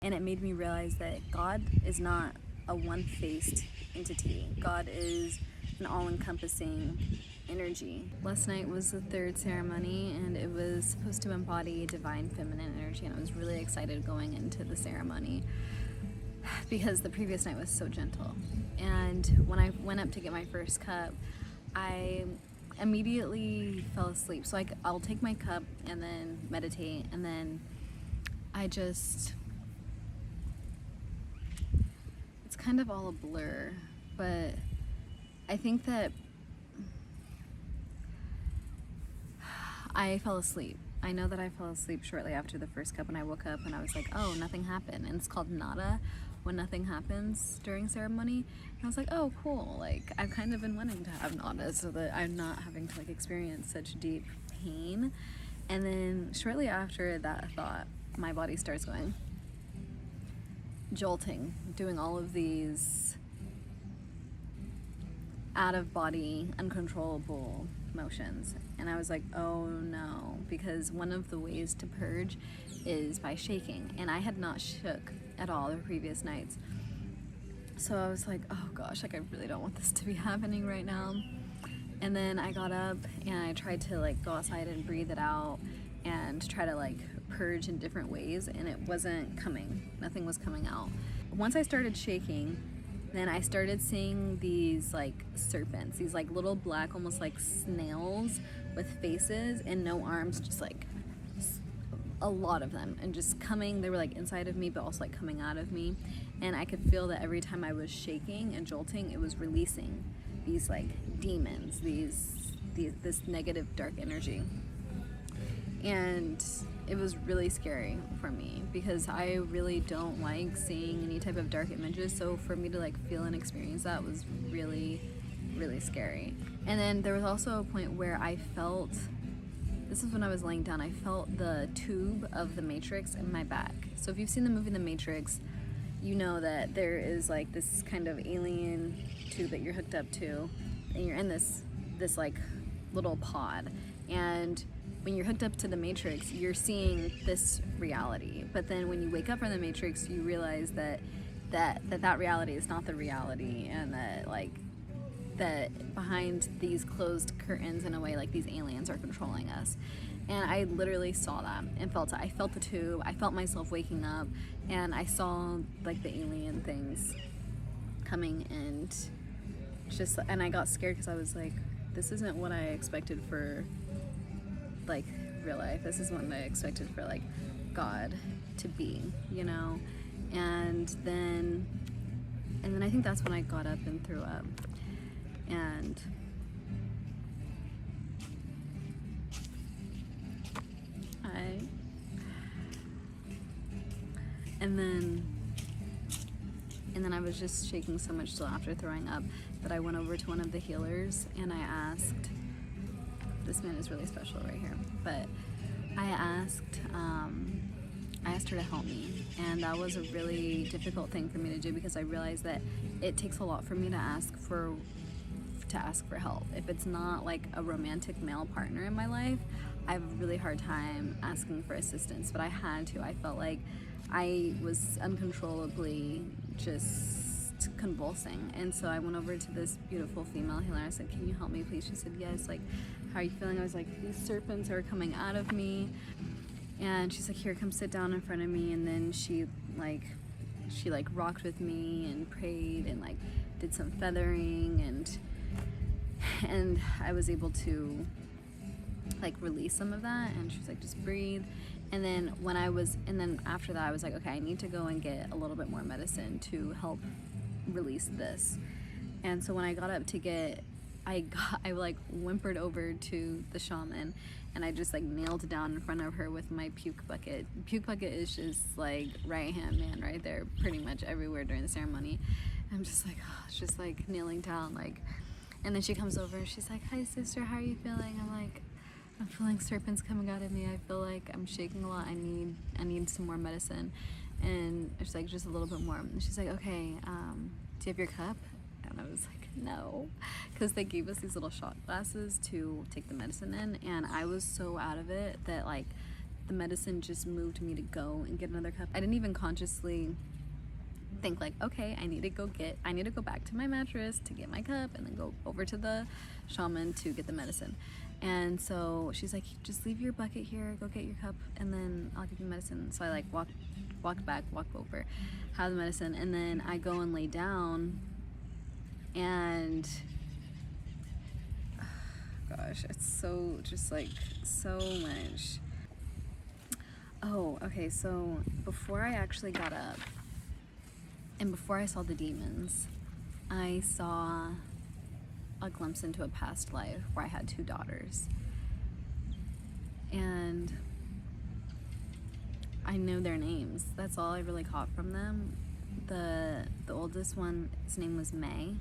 And it made me realize that God is not a one-faced entity. God is an all-encompassing energy. Last night was the third ceremony, and it was supposed to embody divine feminine energy, and I was really excited going into the ceremony because the previous night was so gentle. And when I went up to get my first cup, I immediately fell asleep. So I'll take my cup and then meditate, and then it's kind of all a blur, but I think that I fell asleep. I know that I fell asleep shortly after the first cup, and I woke up and I was like, oh, nothing happened. And it's called nada, when nothing happens during ceremony. And I was like, oh, cool. Like, I've kind of been wanting to have nada so that I'm not having to experience such deep pain. And then shortly after that thought, my body starts going jolting, doing all of these out of body, uncontrollable motions. And I was like, oh no, because one of the ways to purge is by shaking, and I had not shook at all the previous nights. So I was like, oh gosh, I really don't want this to be happening right now. And then I got up and I tried to go outside and breathe it out and try to purge in different ways, and it wasn't coming. Nothing was coming out. Once I started shaking, then I started seeing these serpents, these little black, almost like snails with faces and no arms, just a lot of them, and just coming. They were inside of me, but also coming out of me. And I could feel that every time I was shaking and jolting, it was releasing these demons, this negative dark energy. And it was really scary for me because I really don't like seeing any type of dark images. So for me to feel and experience that was really, really scary. And then there was also a point where I felt, this is when I was laying down, I felt the tube of the Matrix in my back. So if you've seen the movie The Matrix, you know that there is this kind of alien tube that you're hooked up to, and you're in this little pod. And when you're hooked up to the Matrix, you're seeing this reality. But then when you wake up from the Matrix, you realize that reality is not the reality, and that behind these closed curtains, in a way, these aliens are controlling us. And I literally saw that and felt it. I felt the tube. I felt myself waking up, and I saw the alien things coming, and I got scared because I was like, this isn't what I expected for real life. This is what I expected for God to be, and then I think that's when I got up and threw up. And then I was just shaking so much still after throwing up that I went over to one of the healers and I asked, this man is really special right here, but I asked her to help me, and that was a really difficult thing for me to do because I realized that it takes a lot for me to ask for help. If it's not a romantic male partner in my life, I have a really hard time asking for assistance, but I had to. I felt like I was uncontrollably just convulsing, and so I went over to this beautiful female healer. I said, can you help me please? She said, yes. How are you feeling? I was like, these serpents are coming out of me. And she's like, here, come sit down in front of me. And then she rocked with me and prayed and did some feathering, and I was able to release some of that. And she was like, just breathe. And then after that I was like, okay, I need to go and get a little bit more medicine to help release this. And so when I got up to get, I whimpered over to the shaman, and I just knelt down in front of her with my puke bucket. Puke bucket is just right hand man right there, pretty much everywhere during the ceremony. And I'm just just kneeling down, and then she comes over and she's like, hi sister, how are you feeling? I'm feeling serpents coming out of me. I feel like I'm shaking a lot. I need some more medicine. And she's like, just a little bit more. And she's like, okay, do you have your cup? And I was like, no, because they gave us these little shot glasses to take the medicine in, and I was so out of it that the medicine just moved me to go and get another cup. I didn't even consciously think like, okay, I need to go back to my mattress to get my cup and then go over to the shaman to get the medicine. And so she's like, just leave your bucket here, go get your cup, and then I'll give you medicine. So I like walk over, have the medicine, and then I go and lay down, and gosh, it's so just like so much. Oh, okay, so before I actually got up and before I saw the demons, I saw a glimpse into a past life where I had 2 daughters. And I know their names. That's all I really caught from them. The oldest one, his name was May,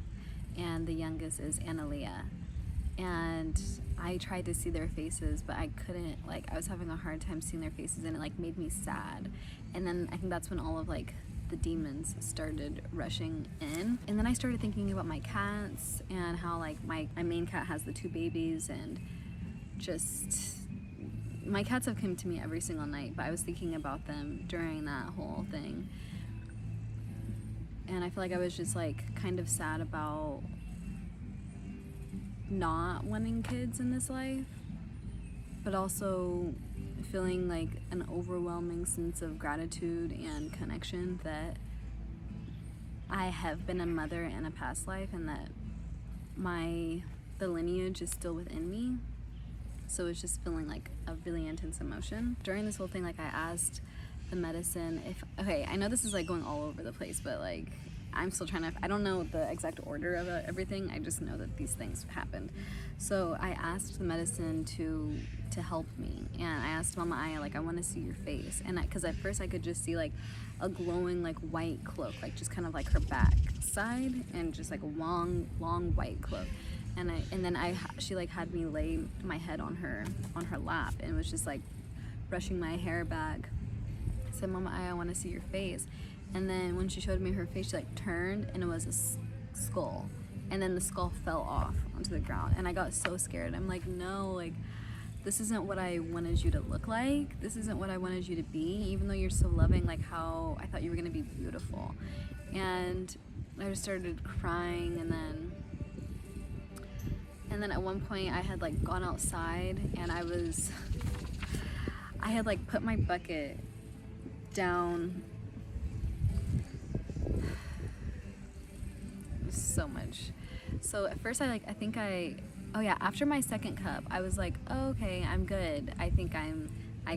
and the youngest is Analia. And I tried to see their faces, but I couldn't, like, I was having a hard time seeing their faces, and it like made me sad. And then I think that's when all of like the demons started rushing in. And then I started thinking about my cats and how like my main cat has the 2 babies, and just my cats have come to me every single night, but I was thinking about them during that whole thing. And I feel like I was just like kind of sad about not wanting kids in this life, but also feeling like an overwhelming sense of gratitude and connection that I have been a mother in a past life, and that the lineage is still within me. So it's just feeling like a really intense emotion. During this whole thing, like I asked the medicine okay, I know this is like going all over the place, but like I'm still trying to, I don't know the exact order of everything. I just know that these things happened. So I asked the medicine to help me, and I asked Mama Aya, like, I want to see your face. And because at first I could just see like a glowing like white cloak, like just kind of like her back side, and just like a long white cloak. And then she like had me lay my head on her lap, and was just like brushing my hair back. I said, Mama Aya, I want to see your face. And then when she showed me her face, she like turned, and it was a skull. And then the skull fell off onto the ground, and I got so scared. I'm like, no, like this isn't what I wanted you to look like. This isn't what I wanted you to be, even though you're so loving, like how I thought you were gonna be beautiful. And I just started crying, and then at one point I had like gone outside, and I had like put my bucket down. So much. So at first after my second cup, I was like, oh, okay, I'm good. I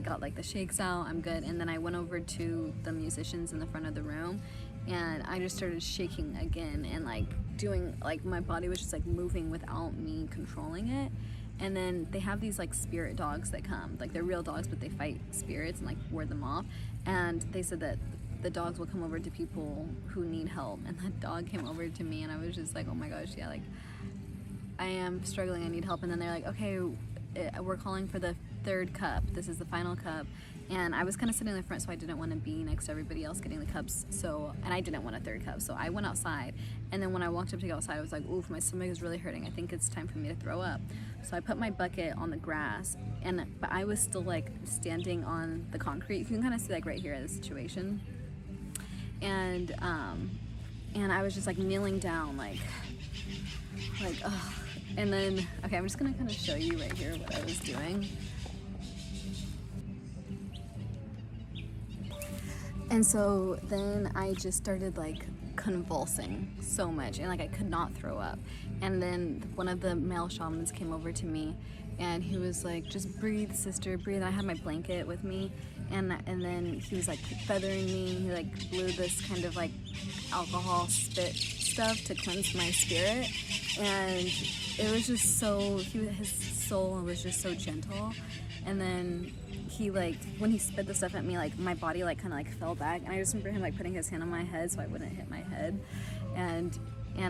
got like the shakes out, I'm good. And then I went over to the musicians in the front of the room, and I just started shaking again, and like doing, like my body was just like moving without me controlling it. And then they have these like spirit dogs that come, like they're real dogs, but they fight spirits and like ward them off. And they said that the dogs will come over to people who need help, and that dog came over to me, and I was just like, oh my gosh, yeah, like I am struggling, I need help. And then they're like, okay, we're calling for the 3rd cup, this is the final cup. And I was kind of sitting in the front, so I didn't want to be next to everybody else getting the cups, and I didn't want a 3rd cup, so I went outside. And then when I walked up to go outside, I was like, oof, my stomach is really hurting, I think it's time for me to throw up. So I put my bucket on the grass, but I was still like standing on the concrete. You can kind of see like right here the situation. And I was just like kneeling down, like ugh. And then, okay, I'm just gonna kind of show you right here what I was doing. And so then I just started like convulsing so much, and like I could not throw up. And then one of the male shamans came over to me, and he was like, just breathe, sister, breathe. And I had my blanket with me, and then he was like feathering me. He like blew this kind of like alcohol spit stuff to cleanse my spirit, and it was just so, his soul was just so gentle. And then he like, when he spit the stuff at me, like my body like kind of like fell back, and I just remember him like putting his hand on my head so I wouldn't hit my head, and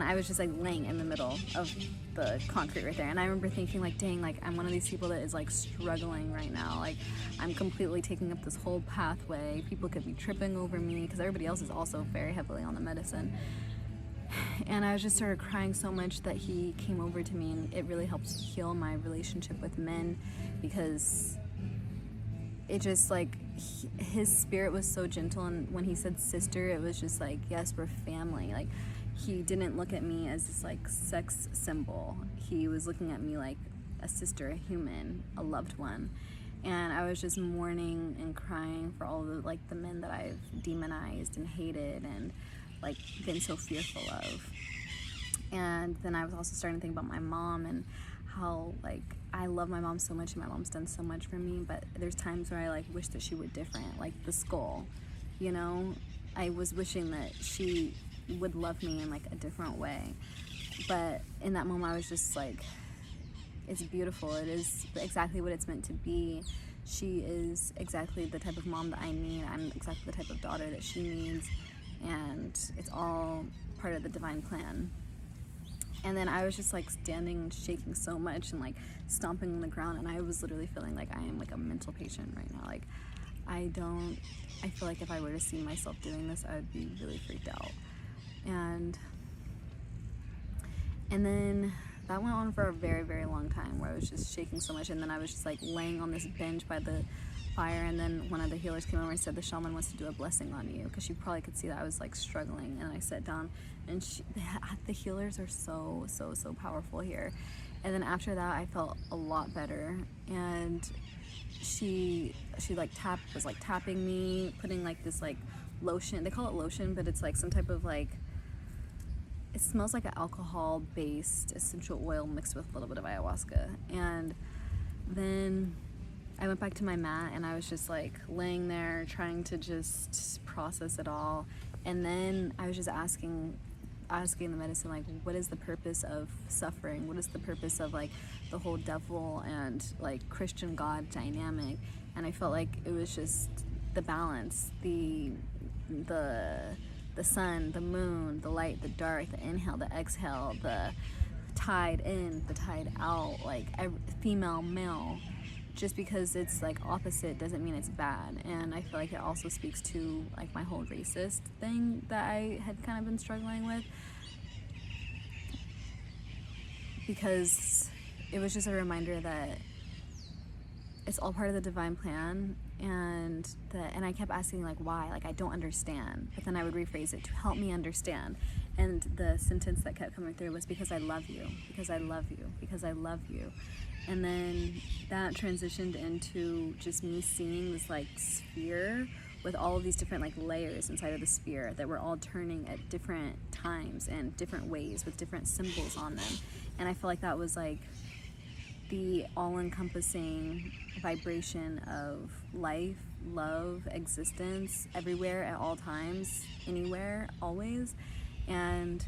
I was just like laying in the middle of the concrete right there. And I remember thinking like, dang, like I'm one of these people that is like struggling right now, like I'm completely taking up this whole pathway, people could be tripping over me because everybody else is also very heavily on the medicine. And I just started crying so much that he came over to me, and it really helped heal my relationship with men, because it just like his spirit was so gentle, and when he said sister, it was just like, yes, we're family. Like, he didn't look at me as this like sex symbol. He was looking at me like a sister, a human, a loved one. And I was just mourning and crying for all the like the men that I've demonized and hated and like been so fearful of. And then I was also starting to think about my mom and how like I love my mom so much, and my mom's done so much for me, but there's times where I like wish that she were different, like the skull, you know? I was wishing that she would love me in like a different way. But in that moment I was just like, it's beautiful. It is exactly what it's meant to be. She is exactly the type of mom that I need. I'm exactly the type of daughter that she needs, and it's all part of the divine plan. And then I was just like standing and shaking so much and like stomping on the ground, and I was literally feeling like I am like a mental patient right now. Like I feel like if I were to see myself doing this, I would be really freaked out. And then that went on for a very, very long time, where I was just shaking so much. And then I was just like laying on this bench by the fire, and then one of the healers came over and said, the shaman wants to do a blessing on you, because she probably could see that I was like struggling. And I sat down, and the healers are so powerful here. And then after that I felt a lot better, and she like was like tapping me, putting like this like lotion, they call it lotion, but it's like some type of like, it smells like an alcohol-based essential oil mixed with a little bit of ayahuasca. And then I went back to my mat, and I was just like laying there trying to just process it all. And then I was just asking the medicine, like, what is the purpose of suffering? What is the purpose of like the whole devil and like Christian God dynamic? And I felt like it was just the balance, the sun, the moon, the light, the dark, the inhale, the exhale, the tide in, the tide out, like female, male. Just because it's like opposite doesn't mean it's bad. And I feel like it also speaks to like my whole racist thing that I had kind of been struggling with, because it was just a reminder that it's all part of the divine plan. And I kept asking like, why? Like, I don't understand. But then I would rephrase it to help me understand. And the sentence that kept coming through was, because I love you, because I love you, because I love you. And then that transitioned into just me seeing this like sphere with all of these different like layers inside of the sphere that were all turning at different times and different ways with different symbols on them. And I felt like that was like the all-encompassing vibration of life, love, existence, everywhere, at all times, anywhere, always. And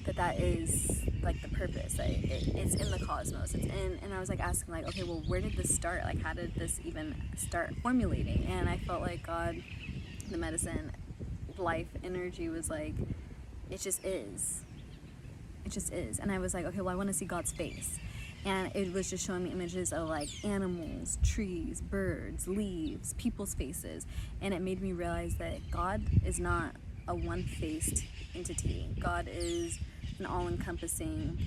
that is like the purpose. It's in the cosmos. It's in, and I was like asking like, okay, well, where did this start? Like, how did this even start formulating? And I felt like God, the medicine, life, energy was like, it just is. It just is. And I was like, okay, well, I want to see God's face. And it was just showing me images of like animals, trees, birds, leaves, people's faces. And it made me realize that God is not a one-faced entity. God is an all-encompassing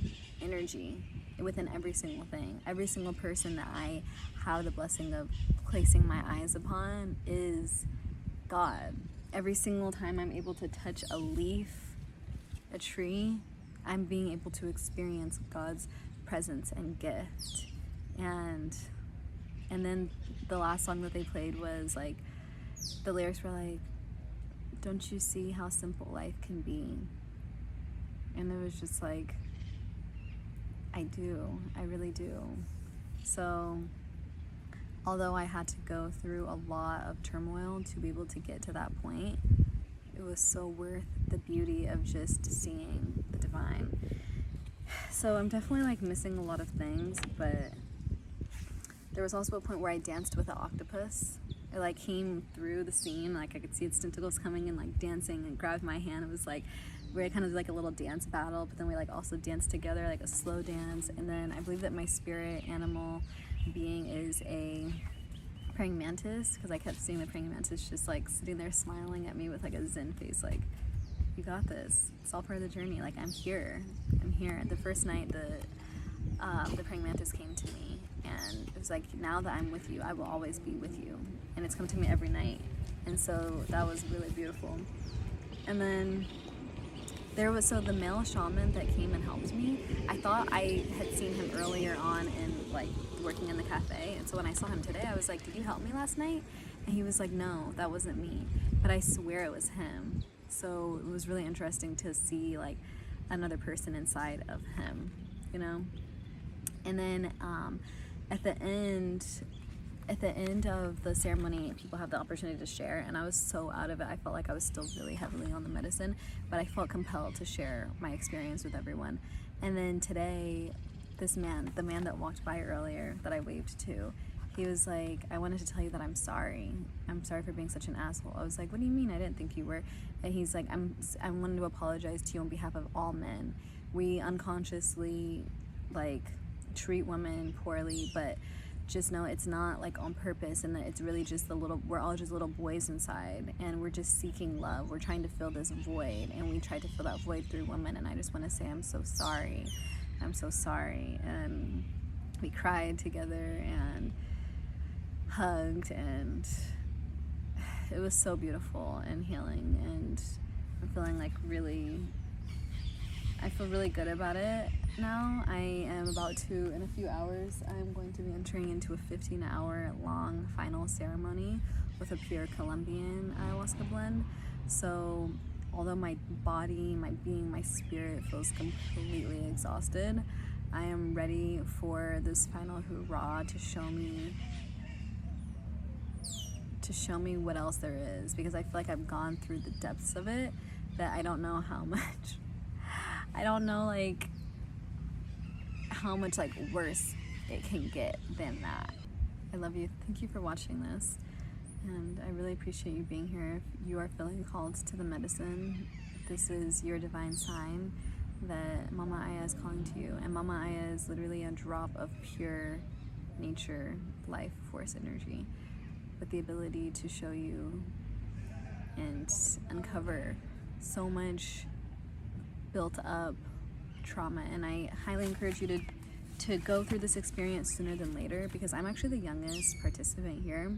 energy within every single thing. Every single person that I have the blessing of placing my eyes upon is God. Every single time I'm able to touch a leaf, a tree, I'm being able to experience God's presence and gift. And then the last song that they played was like, the lyrics were like, don't you see how simple life can be? And it was just like, I do, I really do. So although I had to go through a lot of turmoil to be able to get to that point, it was so worth the beauty of just seeing the divine. So I'm definitely like missing a lot of things, but there was also a point where I danced with an octopus. It like came through the scene, like I could see its tentacles coming and like dancing, and grabbed my hand. It was like we kind of like a little dance battle, but then we like also danced together, like a slow dance. And then I believe that my spirit animal being is a praying mantis, because I kept seeing the praying mantis just like sitting there smiling at me with like a zen face, like, you got this, it's all part of the journey, like I'm here. The first night the praying mantis came to me, and it was like, now that I'm with you, I will always be with you. And it's come to me every night. And so that was really beautiful. And then so the male shaman that came and helped me, I thought I had seen him earlier on in like working in the cafe. And so when I saw him today, I was like, did you help me last night? And he was like, no, that wasn't me, but I swear it was him. So it was really interesting to see like another person inside of him, you know? And then at the end of the ceremony, people have the opportunity to share, and I was so out of it. I felt like I was still really heavily on the medicine, but I felt compelled to share my experience with everyone. And then today, the man that walked by earlier that I waved to, he was like, I wanted to tell you that I'm sorry. I'm sorry for being such an asshole. I was like, what do you mean? I didn't think you were. And he's like, I wanted to apologize to you on behalf of all men. We unconsciously like treat women poorly, but just know it's not like on purpose, and that it's really just we're all just little boys inside, and we're just seeking love. We're trying to fill this void, and we try to fill that void through women. And I just want to say I'm so sorry. I'm so sorry. And we cried together and hugged, and it was so beautiful and healing, and I'm feeling like I feel really good about it now. I am about to, in a few hours, I'm going to be entering into a 15-hour long final ceremony with a pure Colombian ayahuasca blend. So although my body, my being, my spirit feels completely exhausted, I am ready for this final hurrah to show me what else there is, because I feel like I've gone through the depths of it, that I don't know how much like how much like worse it can get than that. I love you. Thank you for watching this, and I really appreciate you being here. If you are feeling called to the medicine, this is your divine sign that Mama Aya is calling to you. And Mama Aya is literally a drop of pure nature, life force energy, with the ability to show you and uncover so much built up trauma. And I highly encourage you to go through this experience sooner than later, because I'm actually the youngest participant here,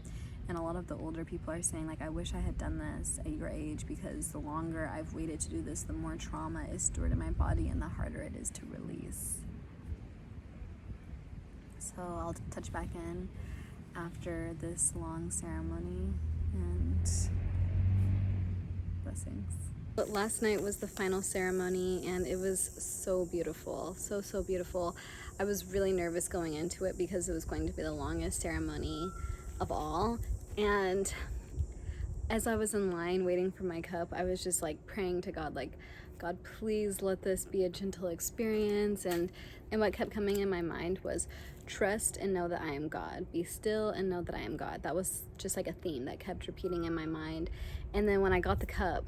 and a lot of the older people are saying like, I wish I had done this at your age, because the longer I've waited to do this, the more trauma is stored in my body and the harder it is to release. So I'll touch back in after this long ceremony, and blessings. But last night was the final ceremony, and it was so beautiful, so beautiful. I was really nervous going into it because it was going to be the longest ceremony of all, and as I was in line waiting for my cup, I was just like praying to God, like, God, please let this be a gentle experience. And what kept coming in my mind was, trust and know that I am God. Be still and know that I am God. That was just like a theme that kept repeating in my mind. And then when I got the cup,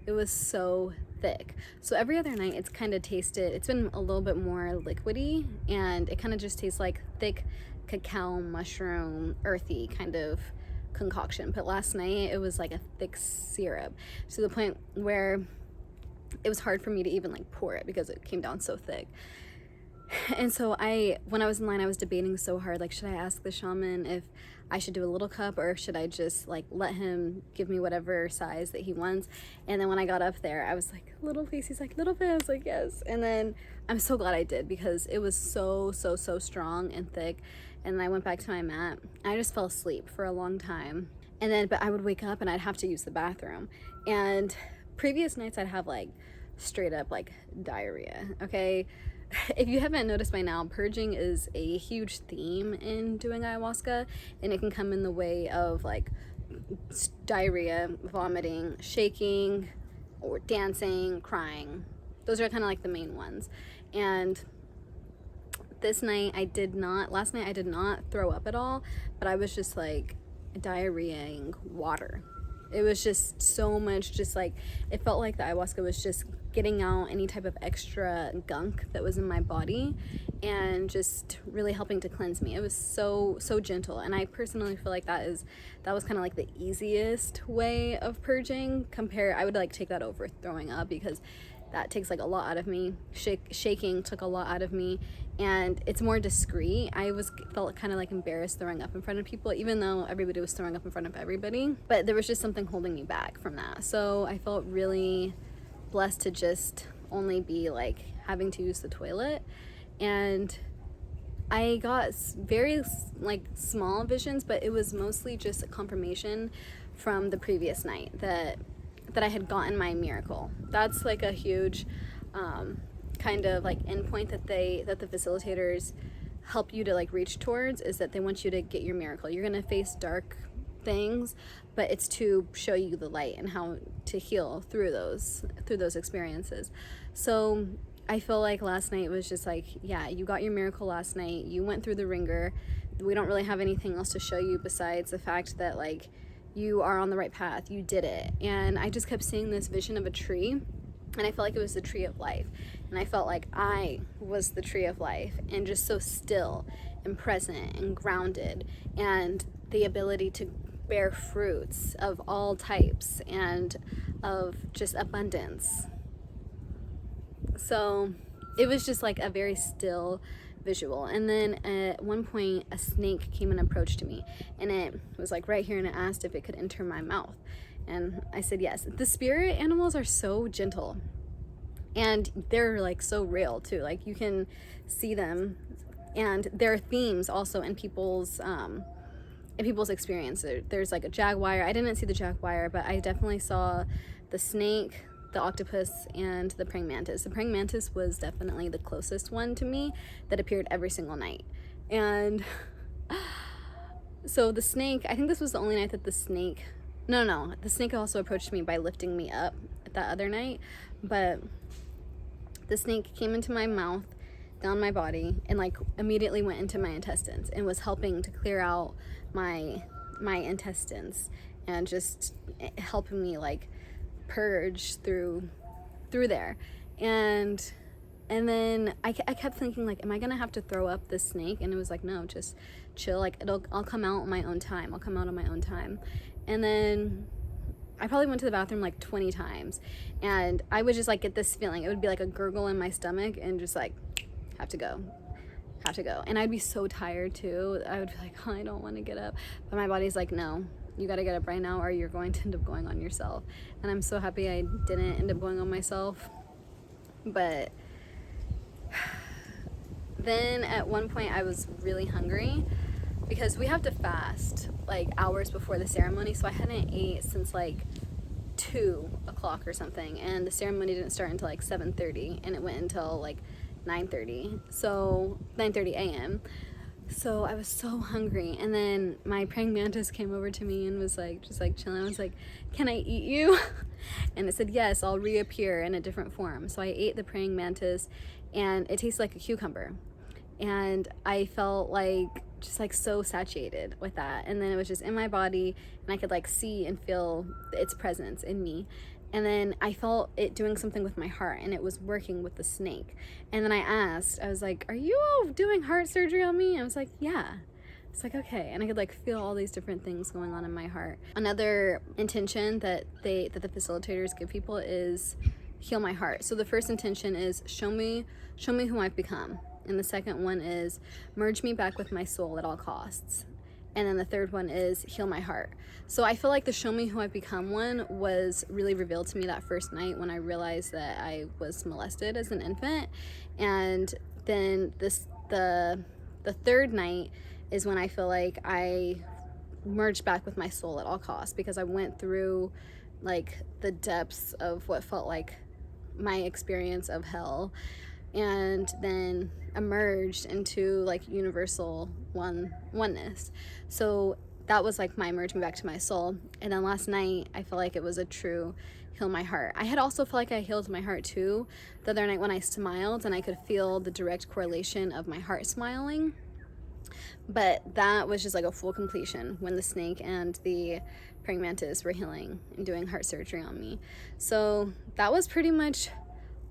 it was so thick. So every other night it's kind of tasted, it's been a little bit more liquidy, and it kind of just tastes like thick cacao mushroom, earthy kind of concoction. But last night it was like a thick syrup, to the point where it was hard for me to even like pour it because it came down so thick. And so when I was in line, I was debating so hard, like, should I ask the shaman if I should do a little cup, or should I just like let him give me whatever size that he wants? And then when I got up there, I was like, little please. He's like, little bit. I was like, yes. And then I'm so glad I did, because it was so strong and thick. And then I went back to my mat. I just fell asleep for a long time. And then, but I would wake up and I'd have to use the bathroom. And previous nights I'd have like straight up like diarrhea, okay? If you haven't noticed by now, purging is a huge theme in doing ayahuasca, and it can come in the way of like diarrhea, vomiting, shaking, or dancing, crying. Those are kind of like the main ones. And last night I did not throw up at all, but I was just like diarrheaing water. It was just so much, just like, it felt like the ayahuasca was just getting out any type of extra gunk that was in my body, and just really helping to cleanse me. It was so gentle, and I personally feel like that was kind of like the easiest way of purging. I would like take that over throwing up, because that takes like a lot out of me. Shaking took a lot out of me, and it's more discreet. I felt kind of like embarrassed throwing up in front of people, even though everybody was throwing up in front of everybody, but there was just something holding me back from that. So I felt really blessed to just only be like having to use the toilet. And I got very like small visions, but it was mostly just a confirmation from the previous night that I had gotten my miracle. That's like a huge kind of like endpoint that the facilitators help you to like reach towards, is that they want you to get your miracle. You're gonna face dark things, but it's to show you the light and how to heal through those experiences. So I feel like last night was just like, yeah, you got your miracle last night. You went through the ringer. We don't really have anything else to show you besides the fact that like you are on the right path. You did it. And I just kept seeing this vision of a tree, and I felt like it was the tree of life. And I felt like I was the tree of life, and just so still and present and grounded, and the ability to bear fruits of all types and of just abundance. So it was just like a very still visual. And then at one point a snake came and approached me, and it was like right here, and it asked if it could enter my mouth, and I said yes. The spirit animals are so gentle, and they're like so real too. Like you can see them, and there are themes also in people's experience. There's like a jaguar. I didn't see the jaguar, but I definitely saw the snake, the octopus, and the praying mantis. The praying mantis was definitely the closest one to me that appeared every single night. And so the snake, I think this was the only night that the snake also approached me by lifting me up that other night, but the snake came into my mouth, down my body, and like immediately went into my intestines and was helping to clear out my intestines, and just helping me like purge through there. And then I kept thinking like, am I gonna have to throw up this snake? And it was like, no, just chill, like I'll come out on my own time. I'll come out on my own time. And then I probably went to the bathroom like 20 times, and I would just like get this feeling. It would be like a gurgle in my stomach, and just like have to go. And I'd be so tired too. I would be like, oh, I don't want to get up, but my body's like, no, you got to get up right now, or you're going to end up going on yourself. And I'm so happy I didn't end up going on myself. But then at one point I was really hungry, because we have to fast like hours before the ceremony, so I hadn't ate since like 2 o'clock or something, and the ceremony didn't start until like 7:30, and it went until like 9:30 a.m. So I was so hungry, and then my praying mantis came over to me and was like, just like chilling. I was like, can I eat you? And it said, yes, I'll reappear in a different form. So I ate the praying mantis, and it tastes like a cucumber, and I felt like just like so satiated with that. And then it was just in my body, and I could like see and feel its presence in me. And then I felt it doing something with my heart, and it was working with the snake. And then I was like, are you all doing heart surgery on me? I was like, yeah. It's like, okay. And I could like feel all these different things going on in my heart. Another intention that the facilitators give people is heal my heart. So the first intention is show me who I've become. And the second one is merge me back with my soul at all costs. And then the third one is heal my heart. So I feel like the show me who I've become one was really revealed to me that first night, when I realized that I was molested as an infant. And then the third night is when I feel like I merged back with my soul at all costs, because I went through like the depths of what felt like my experience of hell, and then emerged into like universal oneness. So that was like my merging back to my soul. And then last night I felt like it was a true heal my heart. I had also felt like I healed my heart too the other night when I smiled, and I could feel the direct correlation of my heart smiling. But that was just like a full completion when the snake and the praying mantis were healing and doing heart surgery on me. So that was pretty much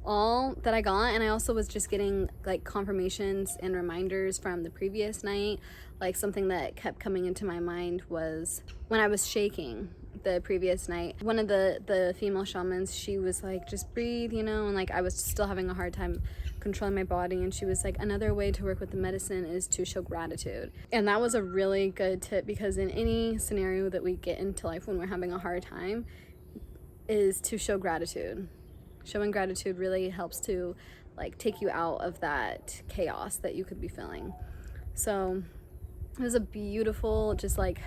all that I got. And I also was just getting like confirmations and reminders from the previous night. Like something that kept coming into my mind was when I was shaking. the previous night. One of the female shamans, she was like, just breathe, you know, and like I was still having a hard time controlling my body, and she was like, another way to work with the medicine is to show gratitude. And that was a really good tip, because in any scenario that we get into life when we're having a hard time is to show gratitude. Showing gratitude really helps to like take you out of that chaos that you could be feeling. So it was a beautiful, just like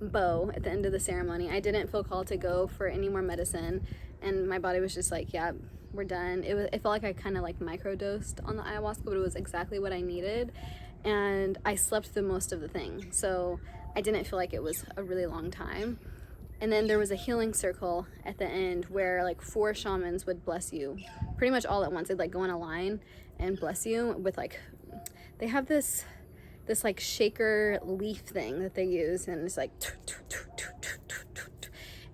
bow at the end of the ceremony. I didn't feel called to go for any more medicine, and my body was just like, yeah, we're done. It felt like I kind of like microdosed on the ayahuasca, but it was exactly what I needed, and I slept through most of the thing, so I didn't feel like it was a really long time. And then there was a healing circle at the end where like 4 shamans would bless you pretty much all at once. They'd like go in a line and bless you with like, they have this like shaker leaf thing that they use, and it's like,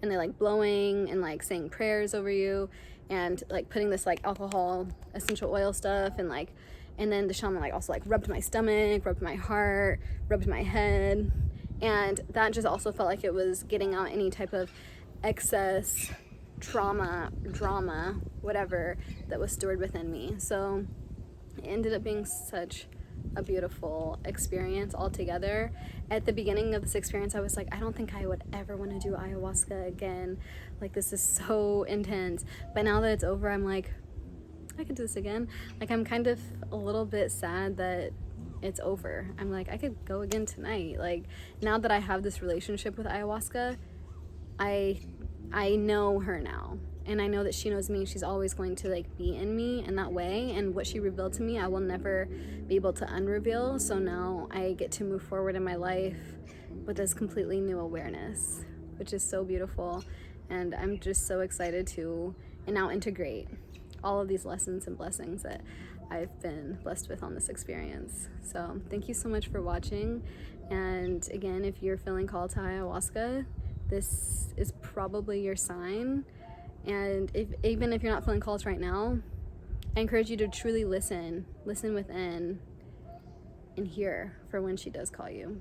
and they're like blowing and like saying prayers over you, and like putting this like alcohol essential oil stuff, and like, and then the shaman like also like rubbed my stomach, rubbed my heart, rubbed my head, and that just also felt like it was getting out any type of excess trauma, drama, whatever that was stored within me. So it ended up being such a beautiful experience altogether. At the beginning of this experience, I was like, I don't think I would ever want to do ayahuasca again. Like, this is so intense. But now that it's over, I'm like, I could do this again. Like, I'm kind of a little bit sad that it's over. I'm like, I could go again tonight. Like, now that I have this relationship with ayahuasca, I know her now, and I know that she knows me. She's always going to like be in me in that way, and what she revealed to me, I will never be able to unreveal. So now I get to move forward in my life with this completely new awareness, which is so beautiful. And I'm just so excited to now integrate all of these lessons and blessings that I've been blessed with on this experience. So thank you so much for watching. And again, if you're feeling called to ayahuasca, this is probably your sign. And even if you're not feeling called right now, I encourage you to truly listen within, and hear for when she does call you.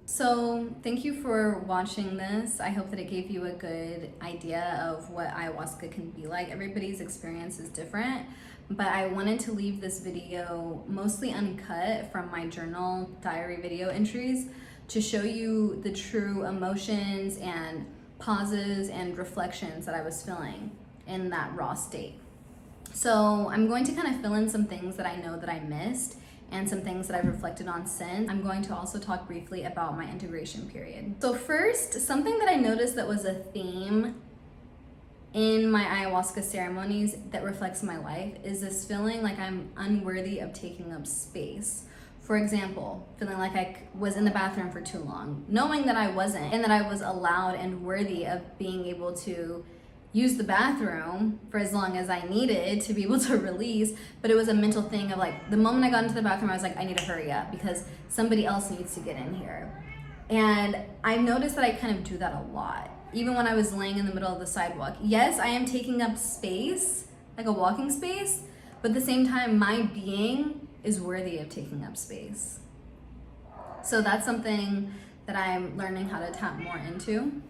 So thank you for watching this. I hope that it gave you a good idea of what ayahuasca can be like. Everybody's experience is different, but I wanted to leave this video mostly uncut from my journal diary video entries to show you the true emotions and pauses and reflections that I was feeling in that raw state. So I'm going to kind of fill in some things that I know that I missed and some things that I've reflected on since. I'm going to also talk briefly about my integration period. So first, something that I noticed that was a theme in my ayahuasca ceremonies that reflects my life is this feeling like I'm unworthy of taking up space. For example, feeling like I was in the bathroom for too long, knowing that I wasn't, and that I was allowed and worthy of being able to use the bathroom for as long as I needed to be able to release. But it was a mental thing of like, the moment I got into the bathroom, I was like, I need to hurry up because somebody else needs to get in here. And I noticed that I kind of do that a lot, even when I was laying in the middle of the sidewalk. Yes, I am taking up space, like a walking space, but at the same time, my being is worthy of taking up space. So that's something that I'm learning how to tap more into.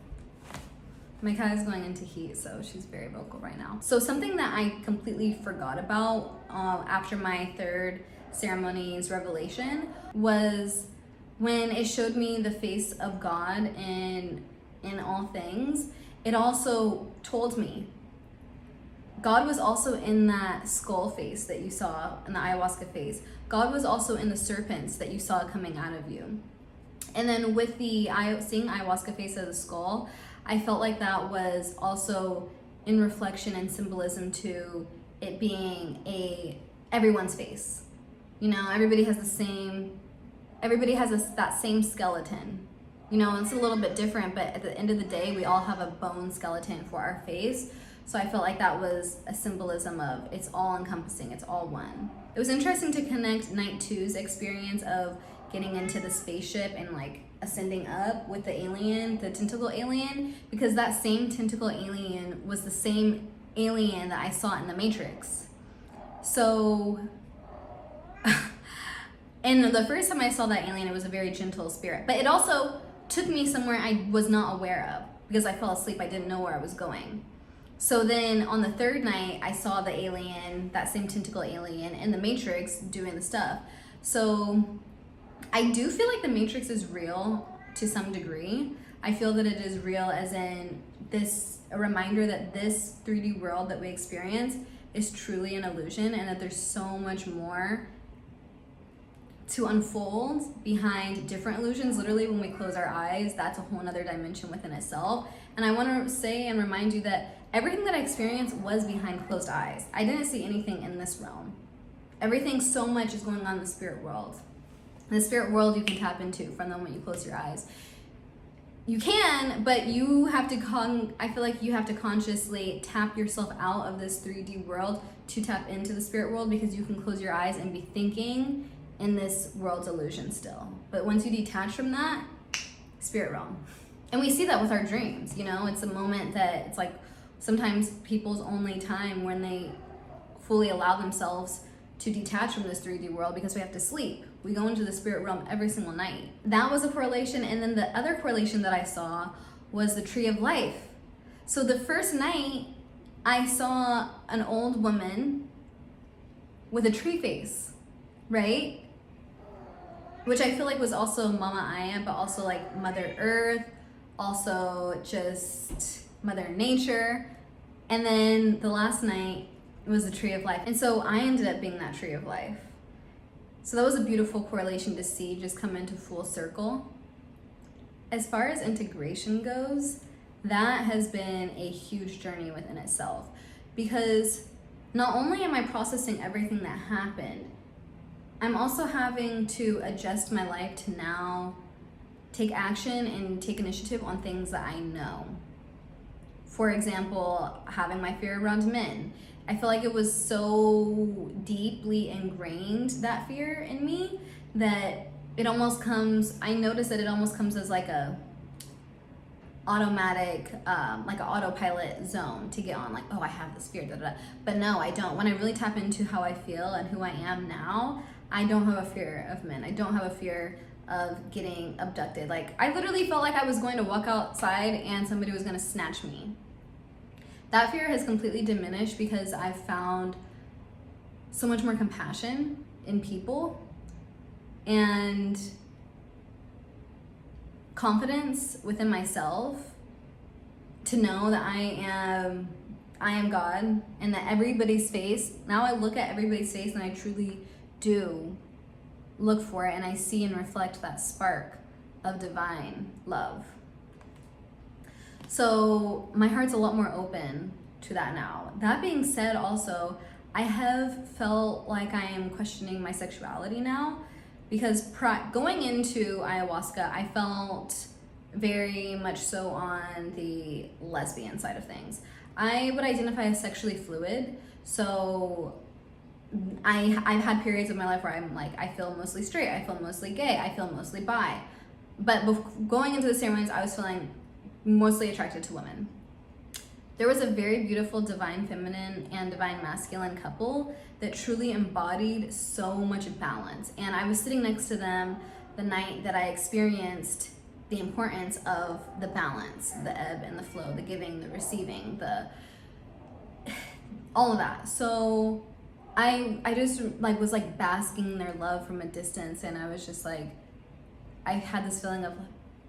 My cat is going into heat, so she's very vocal right now. So something that I completely forgot about after my third ceremony's revelation was when it showed me the face of God in all things. It also told me God was also in that skull face that you saw, in the ayahuasca face. God was also in the serpents that you saw coming out of you. And then with the seeing ayahuasca face as a skull, I felt like that was also in reflection and symbolism to it being everyone's face. You know, everybody has that same skeleton. You know, it's a little bit different, but at the end of the day, we all have a bone skeleton for our face. So I felt like that was a symbolism of it's all encompassing, it's all one. It was interesting to connect night 2's experience of getting into the spaceship and like ascending up with the alien, the tentacle alien, because that same tentacle alien was the same alien that I saw in the Matrix. So, and the first time I saw that alien, it was a very gentle spirit, but it also took me somewhere I was not aware of because I fell asleep. I didn't know where I was going. So then on the third night, I saw the alien, that same tentacle alien in the Matrix doing the stuff. So I do feel like the Matrix is real to some degree. I feel that it is real as in a reminder that this 3D world that we experience is truly an illusion, and that there's so much more to unfold behind different illusions. Literally, when we close our eyes, that's a whole nother dimension within itself. And I want to say and remind you that everything that I experienced was behind closed eyes. I didn't see anything in this realm. Everything, so much is going on in the spirit world. The spirit world you can tap into from the moment you close your eyes. You can, but you have to I feel like you have to consciously tap yourself out of this 3D world to tap into the spirit world, because you can close your eyes and be thinking in this world's illusion still. But once you detach from that, spirit realm. And we see that with our dreams, you know, it's a moment that it's like sometimes people's only time when they fully allow themselves to detach from this 3D world, because we have to sleep. We go into the spirit realm every single night. That was a correlation. And then the other correlation that I saw was the tree of life. So the first night I saw an old woman with a tree face, right? Which I feel like was also Mama Aya, but also like Mother Earth, also just Mother Nature. And then the last night was the tree of life. And so I ended up being that tree of life. So that was a beautiful correlation to see just come into full circle. As far as integration goes, that has been a huge journey within itself, because not only am I processing everything that happened, I'm also having to adjust my life to now take action and take initiative on things that I know. For example, having my fear around men. I feel like it was so deeply ingrained, that fear in me, that it almost comes, I notice that it almost comes as like a automatic, like an autopilot zone to get on, like, oh, I have this fear, da, da, da. But no, I don't. When I really tap into how I feel and who I am now, I don't have a fear of men. I don't have a fear of getting abducted. Like, I literally felt like I was going to walk outside and somebody was going to snatch me. That fear has completely diminished because I've found so much more compassion in people and confidence within myself to know that I am God, and that everybody's face, now I look at everybody's face and I truly do look for it, and I see and reflect that spark of divine love. So my heart's a lot more open to that now. That being said, also, I have felt like I am questioning my sexuality now, because going into ayahuasca, I felt very much so on the lesbian side of things. I would identify as sexually fluid, so I've had periods of my life where I'm like, I feel mostly straight, I feel mostly gay, I feel mostly bi. But going into the ceremonies, I was feeling mostly attracted to women. There was a very beautiful divine feminine and divine masculine couple that truly embodied so much balance. And I was sitting next to them the night that I experienced the importance of the balance, the ebb and the flow, the giving, the receiving, all of that. So I just like was like basking in their love from a distance, and I was just like, I had this feeling of,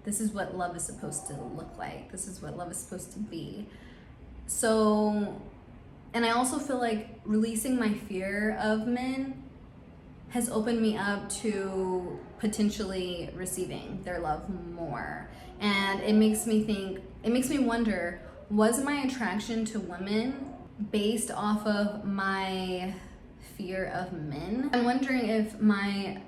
this is what love is supposed to look like. This is what love is supposed to be. So, and I also feel like releasing my fear of men has opened me up to potentially receiving their love more. And it makes me wonder, was my attraction to women based off of my fear of men? I'm wondering if my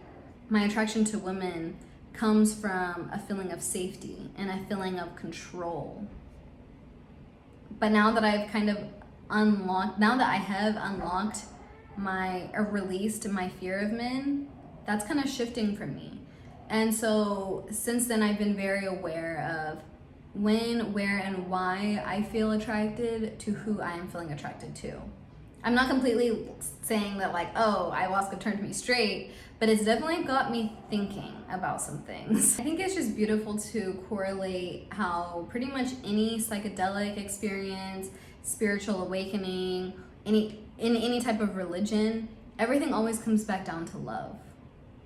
attraction to women comes from a feeling of safety and a feeling of control. But now that I've kind of I have unlocked or released my fear of men, that's kind of shifting for me. And so since then, I've been very aware of when, where, and why I feel attracted to who I am feeling attracted to. I'm not completely saying that like, oh, ayahuasca turned me straight, but it's definitely got me thinking about some things. I think it's just beautiful to correlate how pretty much any psychedelic experience, spiritual awakening, in any type of religion, everything always comes back down to love.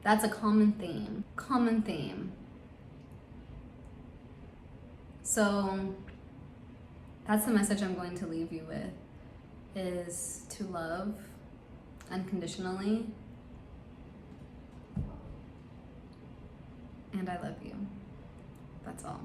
That's a common theme. Common theme. So that's the message I'm going to leave you with, is to love unconditionally. And I love you. That's all.